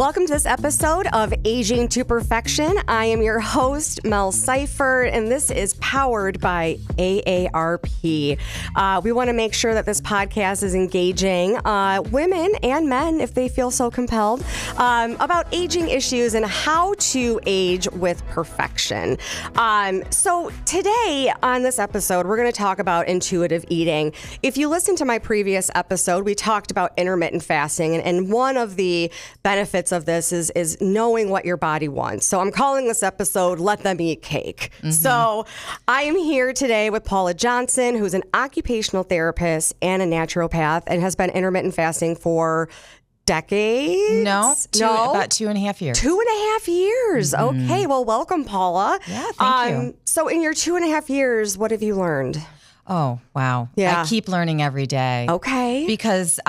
Welcome to this episode of Aging to Perfection. I am your host, Mel Seifert, and this is powered by AARP. We want to make sure that this podcast is engaging women and men, if they feel so compelled, about aging issues and how to age with perfection. So today on this episode, we're going to talk about intuitive eating. If you listen to my previous episode, we talked about intermittent fasting, and one of the benefits of this is knowing what your body wants. So I'm calling this episode, Let Them Eat Cake. Mm-hmm. So I am here today with Paula Johnson, who's an occupational therapist and a naturopath and has been intermittent fasting for decades? No, about 2.5 years. 2.5 years. Mm-hmm. Okay, well, welcome, Paula. Yeah, thank you. So in your 2.5 years, what have you learned? Oh, wow. Yeah. I keep learning every day. Okay. Because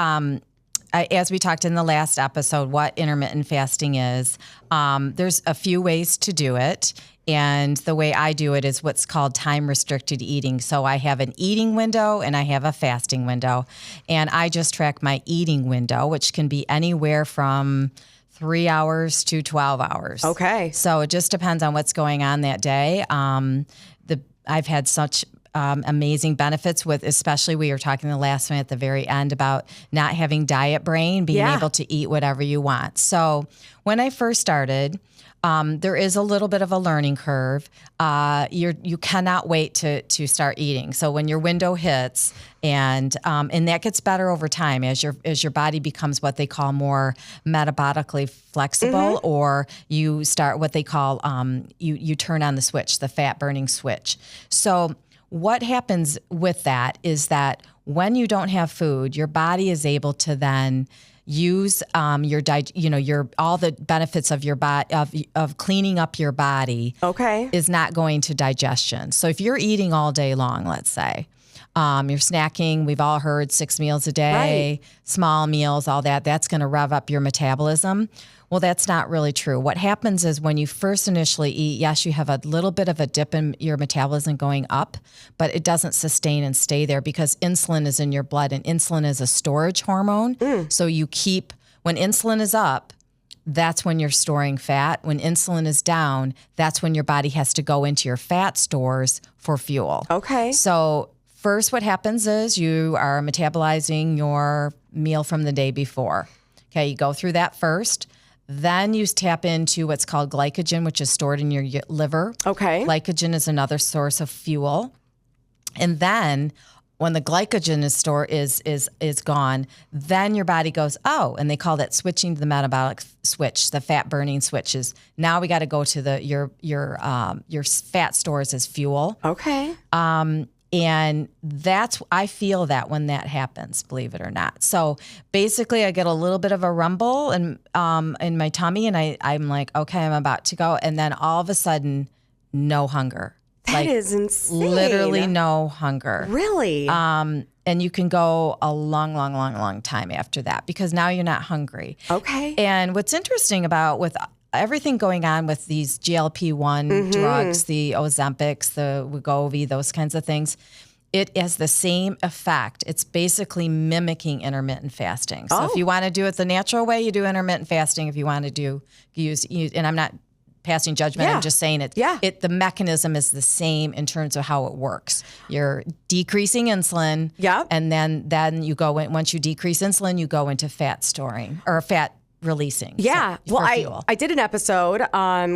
as we talked in the last episode, what intermittent fasting is, there's a few ways to do it. And the way I do it is what's called time-restricted eating. So I have an eating window and I have a fasting window. And I just track my eating window, which can be anywhere from 3 hours to 12 hours. Okay. So it just depends on what's going on that day. I've had such amazing benefits with, especially we were talking the last one at the very end about not having diet brain, being able to eat whatever you want. So when I first started, there is a little bit of a learning curve. You cannot wait to start eating. So when your window hits, and that gets better over time as your body becomes what they call more metabolically flexible, mm-hmm. or you start what they call you turn on the switch, the fat burning switch. So what happens with that is that when you don't have food, your body is able to then use all the benefits of your body of cleaning up your body. Okay, is not going to digestion. So if you're eating all day long, let's say, you're snacking. We've all heard 6 meals a day, right. Small meals, all that. That's going to rev up your metabolism. Well, that's not really true. What happens is when you first initially eat, yes, you have a little bit of a dip in your metabolism going up, but it doesn't sustain and stay there because insulin is in your blood, and insulin is a storage hormone. So when insulin is up, that's when you're storing fat. When insulin is down, that's when your body has to go into your fat stores for fuel. Okay. So first what happens is you are metabolizing your meal from the day before. Okay, you go through that first. Then you tap into what's called glycogen, which is stored in your liver. Okay. Glycogen is another source of fuel. And then when the glycogen is gone, then your body goes, oh, and they call that switching to the metabolic switch, the fat burning switches. Now we got to go to your fat stores as fuel. Okay. And I feel that when that happens, believe it or not. So basically I get a little bit of a rumble in my tummy, and I'm like, okay, I'm about to go. And then all of a sudden, no hunger. That is insane. Literally no hunger. Really? And you can go a long time after that because now you're not hungry. Okay. And what's interesting about with everything going on with these GLP-1 mm-hmm. drugs, the Ozempics, the Wegovy, those kinds of things, it has the same effect. It's basically mimicking intermittent fasting. So if you want to do it the natural way, you do intermittent fasting. If you want to use, and I'm not passing judgment, I'm just saying it. Yeah. The mechanism is the same in terms of how it works. You're decreasing insulin. Yep. And then you go in, once you decrease insulin, you go into fat storing or fat releasing. Yeah. Well, I did an episode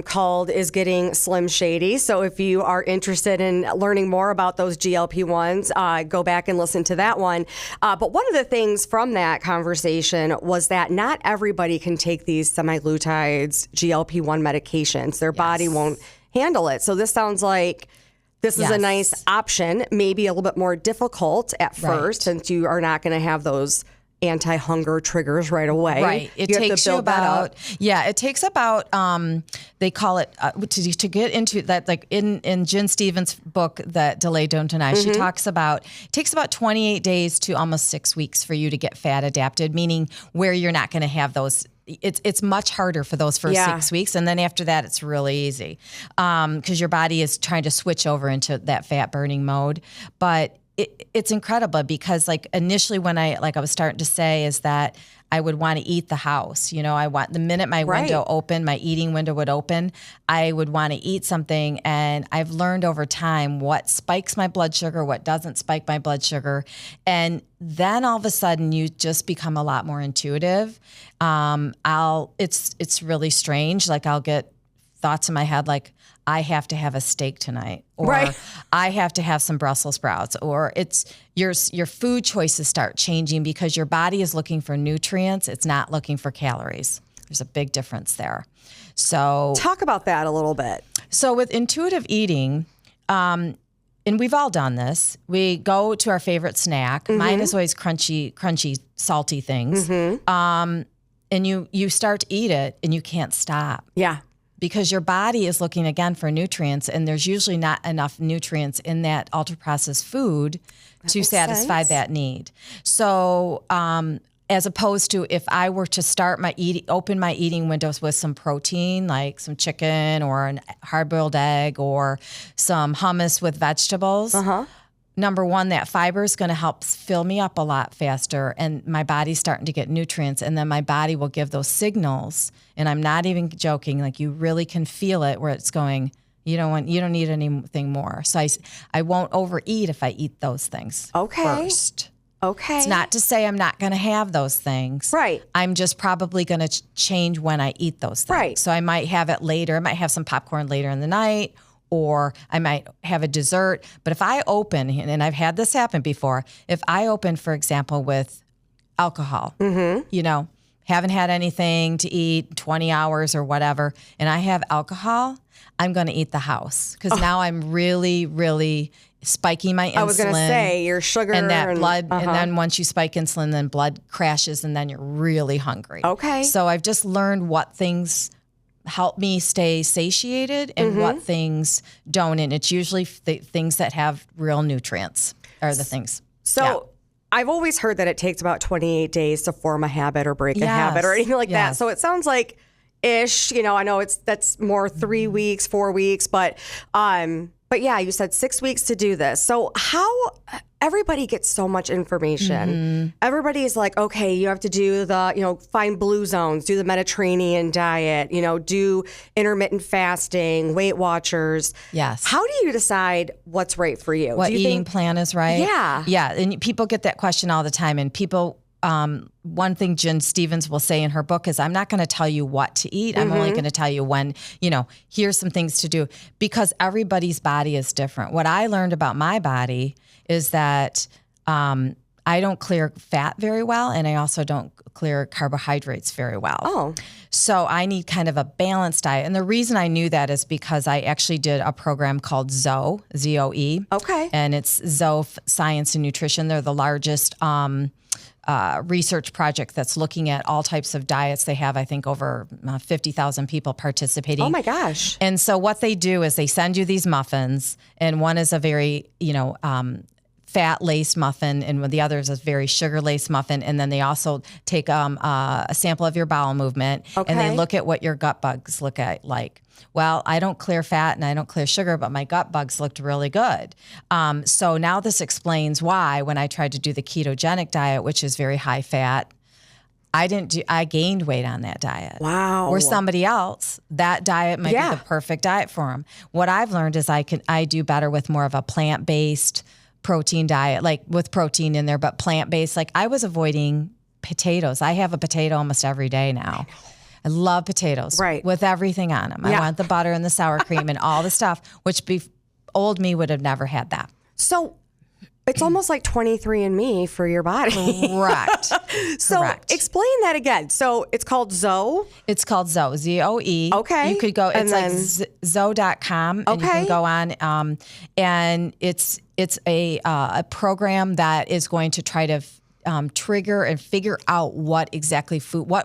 called Is Getting Slim Shady. So if you are interested in learning more about those GLP-1s, go back and listen to that one. But one of the things from that conversation was that not everybody can take these semaglutides, GLP-1 medications. Their body won't handle it. So this sounds like this is a nice option, maybe a little bit more difficult at first, since you are not going to have those anti-hunger triggers right away. Right. It takes you about, it takes about, they call it, to get into that, like in Jen Stevens' book, that Delay Don't Deny, she talks about, it takes about 28 days to almost 6 weeks for you to get fat adapted, meaning where you're not going to have those. It's much harder for those first 6 weeks. And then after that, it's really easy because your body is trying to switch over into that fat burning mode. But it's incredible because like initially when I was starting to say is that I would want to eat the house. The minute my window opened, my eating window would open, I would want to eat something. And I've learned over time what spikes my blood sugar, what doesn't spike my blood sugar. And then all of a sudden you just become a lot more intuitive. It's really strange. Like I'll get thoughts in my head like, I have to have a steak tonight, or I have to have some Brussels sprouts, or it's your food choices start changing because your body is looking for nutrients. It's not looking for calories. There's a big difference there. So talk about that a little bit. So with intuitive eating, and we've all done this, we go to our favorite snack. Mine is always crunchy, salty things. And you start to eat it and you can't stop. Yeah. Because your body is looking again for nutrients, and there's usually not enough nutrients in that ultra-processed food to satisfy that need. So as opposed to if I were to start open my eating windows with some protein, like some chicken or a hard-boiled egg or some hummus with vegetables, number one, that fiber is going to help fill me up a lot faster, and my body's starting to get nutrients, and then my body will give those signals. And I'm not even joking. Like you really can feel it where it's going, you don't need anything more. So I won't overeat if I eat those things first. Okay. It's not to say I'm not going to have those things. Right. I'm just probably going to change when I eat those things. Right. So I might have it later. I might have some popcorn later in the night, or I might have a dessert. But if I open, and I've had this happen before, if I open, for example, with alcohol, haven't had anything to eat 20 hours or whatever, and I have alcohol, I'm going to eat the house because now I'm really, really spiking my insulin. I was going to say your sugar and that blood. And then once you spike insulin, then blood crashes and then you're really hungry. Okay. So I've just learned what things help me stay satiated and what things don't. And it's usually things that have real nutrients are the things. So I've always heard that it takes about 28 days to form a habit or break a habit or anything like that. So it sounds like ish, I know that's more 3 weeks, 4 weeks, but yeah, you said 6 weeks to do this. So how everybody gets so much information. Everybody's like, okay, you have to do the, find blue zones, do the Mediterranean diet, do intermittent fasting, Weight Watchers. Yes. How do you decide what's right for you? What do you eating plan is right? Yeah. Yeah. And people get that question all the time. And people, one thing Jen Stevens will say in her book is, I'm not going to tell you what to eat. I'm only going to tell you when, here's some things to do, because everybody's body is different. What I learned about my body is that I don't clear fat very well, and I also don't clear carbohydrates very well. Oh. So I need kind of a balanced diet. And the reason I knew that is because I actually did a program called ZOE, Z-O-E. Okay. And it's ZOE Science and Nutrition. They're the largest research project that's looking at all types of diets. They have, I think, over 50,000 people participating. Oh my gosh. And so what they do is they send you these muffins, and one is a very, fat-laced muffin, and the other is a very sugar-laced muffin. And then they also take a sample of your bowel movement, and they look at what your gut bugs look at like. Well, I don't clear fat and I don't clear sugar, but my gut bugs looked really good. So now this explains why when I tried to do the ketogenic diet, which is very high fat, I gained weight on that diet. Wow. Or somebody else, that diet might be the perfect diet for them. What I've learned is I do better with more of a plant-based protein diet, like with protein in there, but plant-based. Like I was avoiding potatoes. I have a potato almost every day now. I love potatoes with everything on them. I want the butter and the sour cream and all the stuff, which old me would have never had that. So it's almost like 23andMe for your body. Correct. So explain that again. So it's called ZOE? It's called ZOE, Z-O-E. Okay. You could go, it's like zoe.com, and you can go on. And it's a program that is going to try to trigger and figure out what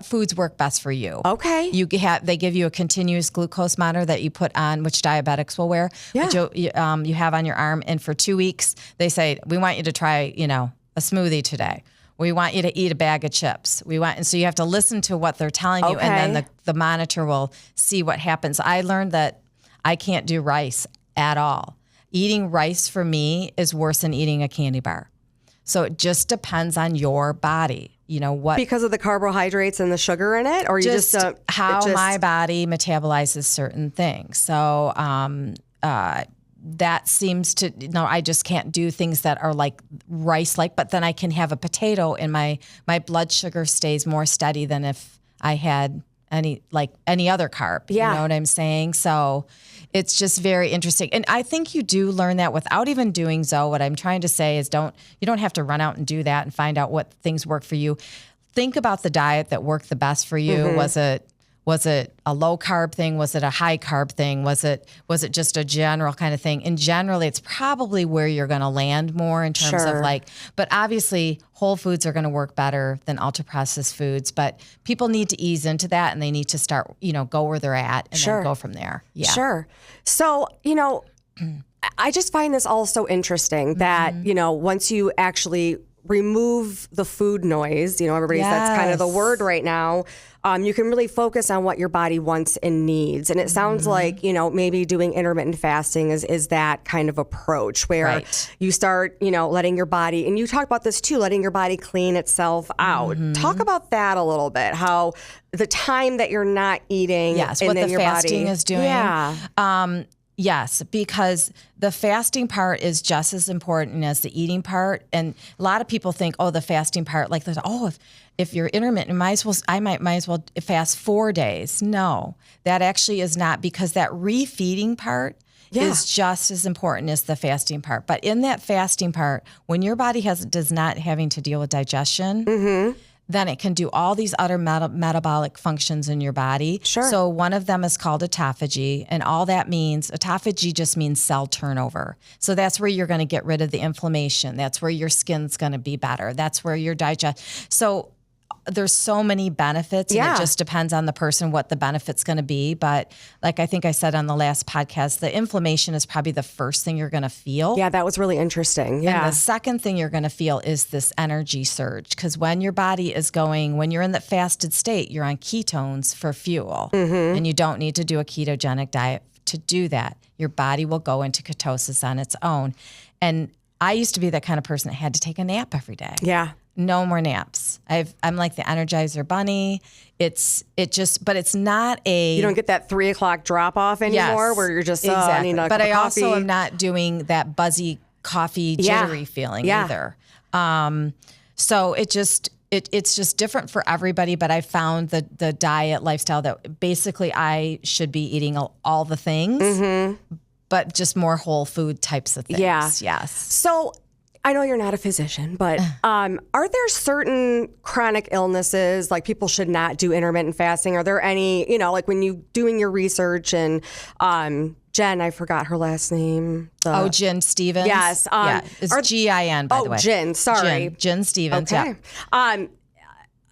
foods work best for you. Okay. They give you a continuous glucose monitor that you put on, which diabetics will wear. Yeah. Which you have on your arm, and for 2 weeks they say, we want you to try, a smoothie today. We want you to eat a bag of chips. And so you have to listen to what they're telling you, and then the monitor will see what happens. I learned that I can't do rice at all. Eating rice for me is worse than eating a candy bar. So it just depends on your body. You know what? Because of the carbohydrates and the sugar in it, or you just how my body metabolizes certain things. So that seems to I just can't do things that are like rice like, but then I can have a potato and my blood sugar stays more steady than if I had any other carb. Yeah. You know what I'm saying? So it's just very interesting. And I think you do learn that without even doing Zoe. What I'm trying to say is you don't have to run out and do that and find out what things work for you. Think about the diet that worked the best for you. Mm-hmm. Was it a low carb thing? Was it a high carb thing? Was it just a general kind of thing? And generally, it's probably where you're going to land more in terms of but obviously whole foods are going to work better than ultra processed foods, but people need to ease into that and they need to start, go where they're at and then go from there. Yeah. Sure. So, I just find this all so interesting that, once you actually remove the food noise, that's kind of the word right now. You can really focus on what your body wants and needs. And it sounds like, maybe doing intermittent fasting is that kind of approach where you start, letting your body, and you talk about this too, letting your body clean itself out. Talk about that a little bit, how the time that you're not eating. Yes, and what then the your fasting body is doing. Yeah. Yes, because the fasting part is just as important as the eating part. And a lot of people think, the fasting part, if you're intermittent, I might as well fast 4 days. No, that actually is not, because that refeeding part is just as important as the fasting part. But in that fasting part, when your body does not having to deal with digestion, then it can do all these other metabolic functions in your body. Sure. So one of them is called autophagy, and all that means, autophagy just means cell turnover. So that's where you're going to get rid of the inflammation. That's where your skin's going to be better. That's where your So there's so many benefits, and it just depends on the person what the benefit's going to be. But like I think I said on the last podcast, the inflammation is probably the first thing you're going to feel. Yeah, that was really interesting. Yeah. And the second thing you're going to feel is this energy surge, because when your body is when you're in that fasted state, you're on ketones for fuel, and you don't need to do a ketogenic diet to do that. Your body will go into ketosis on its own. And I used to be that kind of person that had to take a nap every day. Yeah. No more naps. I'm like the Energizer Bunny. But it's not You don't get that 3 o'clock drop off anymore where you're just, I need a cup of coffee. Also am not doing that buzzy coffee jittery feeling either. So it's just different for everybody, but I found the diet lifestyle that basically I should be eating all the things, but just more whole food types of things. Yeah. Yes. So I know you're not a physician, but are there certain chronic illnesses, like people should not do intermittent fasting? Are there any, like when you doing your research and Jen, I forgot her last name. Jen Stevens? Yes. It's G-I-N, by the way. Jen, sorry. Jen Stevens, okay. Yeah.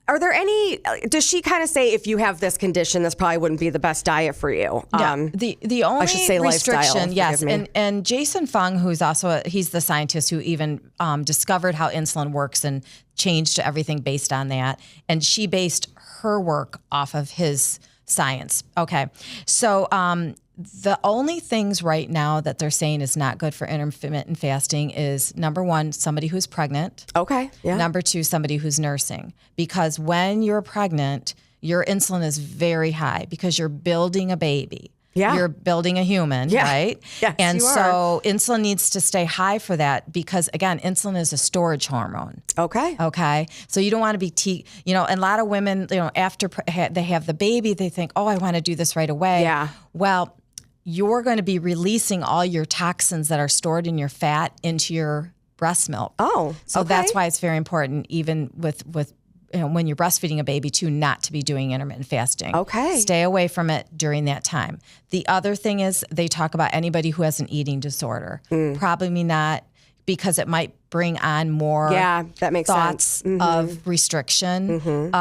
Are there any, does she kind of say if you have this condition, this probably wouldn't be the best diet for you? The only I should say restriction, lifestyle, and Jason Fung, who's also, he's the scientist who even discovered how insulin works and changed everything based on that. And she based her work off of his science. Okay. So the only things right now that they're saying is not good for intermittent fasting is, number one, somebody who's pregnant. Okay. Yeah. Number two, somebody who's nursing. Because when you're pregnant, your insulin is very high because you're building a baby. Yeah. You're building a human, right? Yes, and you so insulin needs to stay high for that because, again, insulin is a storage hormone. Okay. So you don't want to be, and a lot of women, after they have the baby, they think, I want to do this right away. Yeah. Well, you're going to be releasing all your toxins that are stored in your fat into your breast milk. Oh, so that's why it's very important, even with when you're breastfeeding a baby, not to be doing intermittent fasting. Okay. Stay away from it during that time. The other thing is they talk about anybody who has an eating disorder. Probably not, because it might bring on more that makes thoughts sense. of restriction.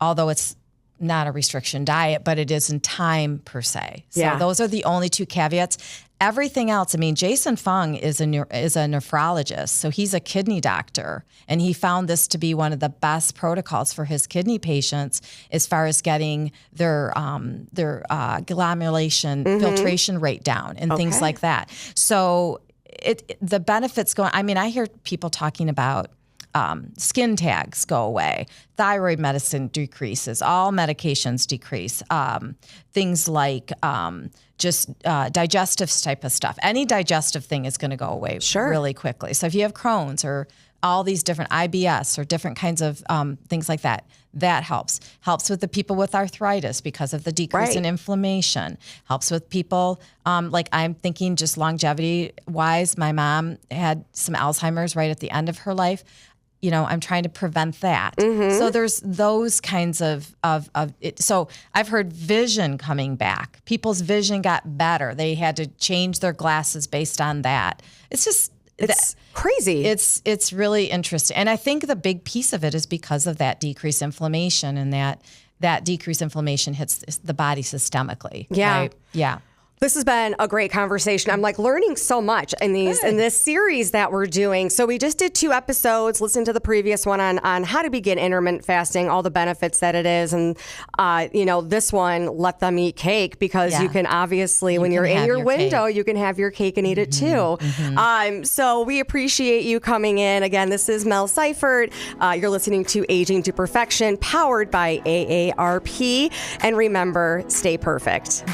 Although it's not a restriction diet, but it is in time per se. So those are the only two caveats. Everything else, Jason Fung is a nephrologist, so he's a kidney doctor, and he found this to be one of the best protocols for his kidney patients as far as getting their glomerular filtration rate down and things like that. So the benefits go. I mean, I hear people talking about skin tags go away, thyroid medicine decreases, all medications decrease, things like just digestive type of stuff. Any digestive thing is going to go away really quickly. So if you have Crohn's or all these different IBS or different kinds of things like that, that helps. Helps with the people with arthritis because of the decrease in inflammation. Helps with people, like I'm thinking just longevity-wise, my mom had some Alzheimer's right at the end of her life. You know, I'm trying to prevent that. So there's those kinds of it. So I've heard vision coming back. People's vision got better. They had to change their glasses based on that. It's just, it's crazy. It's really interesting. And I think the big piece of it is because of that decreased inflammation, and that decreased inflammation hits the body systemically. Yeah. Right? Yeah. This has been a great conversation. I'm like learning so much in this series that we're doing. So we just did 2 episodes. Listen to the previous one on how to begin intermittent fasting, all the benefits that it is. And, this one, let them eat cake, because you can obviously, when you're in your window, you can have your cake and eat it too. So we appreciate you coming in. Again, this is Mel Seifert. You're listening to Aging to Perfection, powered by AARP. And remember, stay perfect.